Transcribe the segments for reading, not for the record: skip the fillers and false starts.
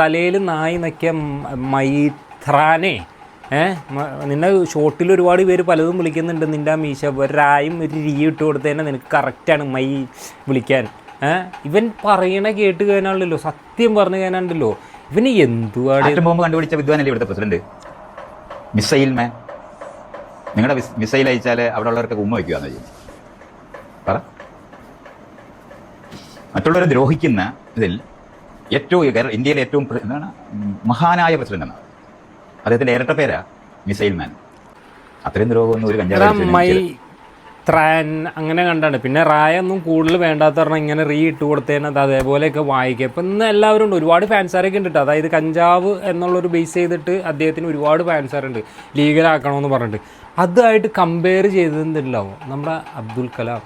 തലയിൽ നായി നക്കിയ മൈത്രാനെ നിന്നെ ഷോട്ടിൽ ഒരുപാട് പേര് പലതും വിളിക്കുന്നുണ്ട്. നിൻ്റെ ആ മീശ ഒരായും ഒരു രീ ഇട്ട് കൊടുത്തതന്നെ നിനക്ക് കറക്റ്റാണ് മൈ വിളിക്കാൻ. ഇവൻ പറയണ കേട്ട് കഴിഞ്ഞാണല്ലോ, സത്യം പറഞ്ഞു കഴിഞ്ഞാണ്ടല്ലോ ഇവന് എന്തുവാണ് ബോംബ് കണ്ടുപിടിച്ച വിദ്വാനല്ലേ ഇവിടുത്തെ പ്രസിഡന്റ്? മിസൈൽ മാൻ. നിങ്ങളുടെ മിസൈൽ അയച്ചാൽ അവിടെ ഉള്ളവർക്ക് ഉമ്മ വയ്ക്കുകയെന്ന് ചോദിച്ചു. പറ. മറ്റുള്ളവരെ ദ്രോഹിക്കുന്ന ഇതിൽ ഏറ്റവും ഇന്ത്യയിലെ ഏറ്റവും എന്താണ് മഹാനായ പ്രസിഡന്റ് എന്നാണ് അദ്ദേഹത്തിന്റെ ഇരട്ട പേരാ മിസൈൽ മാൻ. അത്രയും ദ്രോഹമൊന്നും ഒരു ത്രാൻ അങ്ങനെ കണ്ടാണ്. പിന്നെ റായൊന്നും കൂടുതൽ വേണ്ടാത്ത പറഞ്ഞാൽ ഇങ്ങനെ റീ ഇട്ട് കൊടുത്തേനത് അതേപോലെയൊക്കെ വായിക്കുക. ഇപ്പം ഇന്ന് എല്ലാവരും ഉണ്ട്, ഒരുപാട് ഫാൻസാരൊക്കെ ഉണ്ട് കേട്ടോ. അതായത് കഞ്ചാവ് എന്നുള്ളൊരു ബേസ് ചെയ്തിട്ട് അദ്ദേഹത്തിന് ഒരുപാട് ഫാൻസാറുണ്ട് ലീഗലാക്കണമെന്ന് പറഞ്ഞിട്ട്. അതുമായിട്ട് കമ്പയർ ചെയ്തിട്ടുണ്ടാവും നമ്മുടെ അബ്ദുൽ കലാം,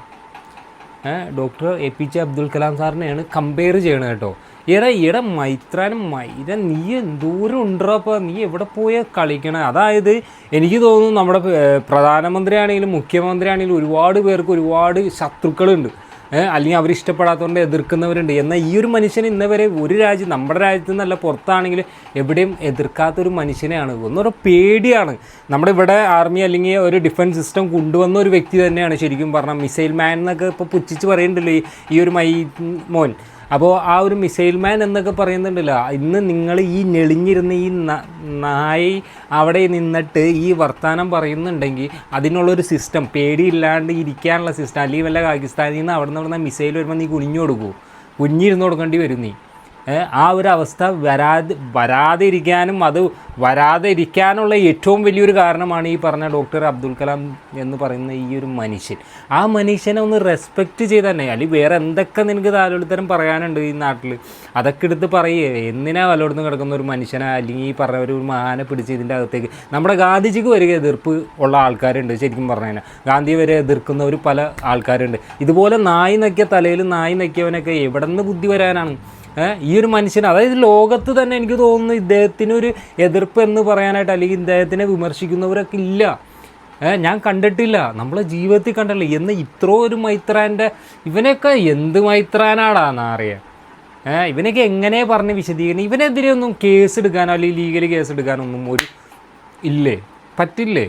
ഡോക്ടർ APJ അബ്ദുൽ കലാം സാറിനെയാണ് കമ്പയർ ചെയ്യണത് കേട്ടോ. ഈടെ മൈത്രാനും നീ എന്തോരം ഉണ്ടപ്പോൾ നീ എവിടെ പോയാൽ കളിക്കണേ? അതായത് എനിക്ക് തോന്നുന്നു നമ്മുടെ പ്രധാനമന്ത്രി ആണെങ്കിലും മുഖ്യമന്ത്രി ആണെങ്കിലും ഒരുപാട് പേർക്ക് ഒരുപാട് ശത്രുക്കളുണ്ട്, അല്ലെങ്കിൽ അവരിഷ്ടപ്പെടാത്തതുകൊണ്ട് എതിർക്കുന്നവരുണ്ട്. എന്നാൽ ഈ ഒരു മനുഷ്യന് ഇന്നവരെ ഒരു രാജ്യം, നമ്മുടെ രാജ്യത്തു നിന്നല്ല പുറത്താണെങ്കിൽ എവിടെയും എതിർക്കാത്തൊരു മനുഷ്യനെയാണ്. ഒന്നൊരു പേടിയാണ്. നമ്മുടെ ഇവിടെ ആർമി അല്ലെങ്കിൽ ഒരു ഡിഫൻസ് സിസ്റ്റം കൊണ്ടുവന്ന ഒരു വ്യക്തി തന്നെയാണ് ശരിക്കും പറഞ്ഞാൽ. മിസൈൽ മാൻ എന്നൊക്കെ ഇപ്പോൾ പുച്ഛിച്ച് പറയുന്നുണ്ടല്ലോ ഈ ഒരു മോൻ. അപ്പോൾ ആ ഒരു മിസൈൽ മാൻ എന്നൊക്കെ പറയുന്നുണ്ടല്ലോ, ഇന്ന് നിങ്ങൾ ഈ ഞെളിഞ്ഞിരുന്ന ഈ നായി അവിടെ നിന്നിട്ട് ഈ വർത്തമാനം പറയുന്നുണ്ടെങ്കിൽ അതിനുള്ളൊരു സിസ്റ്റം, പേടിയില്ലാണ്ട് ഇരിക്കാനുള്ള സിസ്റ്റം, അല്ലെങ്കിൽ വല്ല പാകിസ്ഥാനിൽ നിന്ന് അവിടെ നിന്ന് മിസൈൽ വരുമ്പോൾ നീ കുനിഞ്ഞു കൊടുക്കൂ, കുഞ്ഞിരുന്ന് കൊടുക്കേണ്ടി വരും. നീ ആ ഒരു അവസ്ഥ വരാതെ ഇരിക്കാനുള്ള ഏറ്റവും വലിയൊരു കാരണമാണ് ഈ പറഞ്ഞ ഡോക്ടർ അബ്ദുൽ കലാം എന്ന് പറയുന്ന ഈ ഒരു മനുഷ്യൻ. ആ മനുഷ്യനെ ഒന്ന് റെസ്പെക്റ്റ് ചെയ്ത് തന്നെ, അല്ലെങ്കിൽ വേറെ എന്തൊക്കെ നിനക്ക് താലോലിത്തരം പറയാനുണ്ട് ഈ നാട്ടിൽ അതൊക്കെ എടുത്ത് പറയേ. എന്തിനാ വല്ലോടത്തും കിടക്കുന്ന ഒരു മനുഷ്യനെ അല്ലെങ്കിൽ ഈ പറഞ്ഞ ഒരു മഹാനെ പിടിച്ച് ഇതിൻ്റെ അകത്തേക്ക്. നമ്മുടെ ഗാന്ധിജിക്ക് വരെ എതിർപ്പ് ഉള്ള ആൾക്കാരുണ്ട് ശരിക്കും പറഞ്ഞു കഴിഞ്ഞാൽ. ഗാന്ധി വരെ എതിർക്കുന്നവർ പല ആൾക്കാരുണ്ട്. ഇതുപോലെ നായി നക്കിയ തലയിൽ നായി നക്കിയവനൊക്കെ എവിടെ നിന്ന് ബുദ്ധി വരാനാണ് ഈ ഒരു മനുഷ്യന്? അതായത് ലോകത്ത് തന്നെ എനിക്ക് തോന്നുന്നു ഇദ്ദേഹത്തിനൊരു എതിർപ്പ് എന്ന് പറയാനായിട്ട് അല്ലെങ്കിൽ ഇദ്ദേഹത്തിനെ വിമർശിക്കുന്നവരൊക്കെ ഇല്ല. ഞാൻ കണ്ടിട്ടില്ല, നമ്മളെ ജീവിതത്തിൽ കണ്ടല്ലോ. എന്ന് ഇത്ര ഒരു മൈത്രാൻ്റെ ഇവനൊക്കെ എന്ത് മൈത്രാനാടാന്ന് അറിയാം. ഇവനൊക്കെ എങ്ങനെ പറഞ്ഞ് വിശദീകരിക്കണം? ഇവനെതിരെ ഒന്നും കേസ് എടുക്കാനോ അല്ലെങ്കിൽ ലീഗൽ കേസ് എടുക്കാനൊന്നും ഒരു ഇല്ലേ, പറ്റില്ലേ?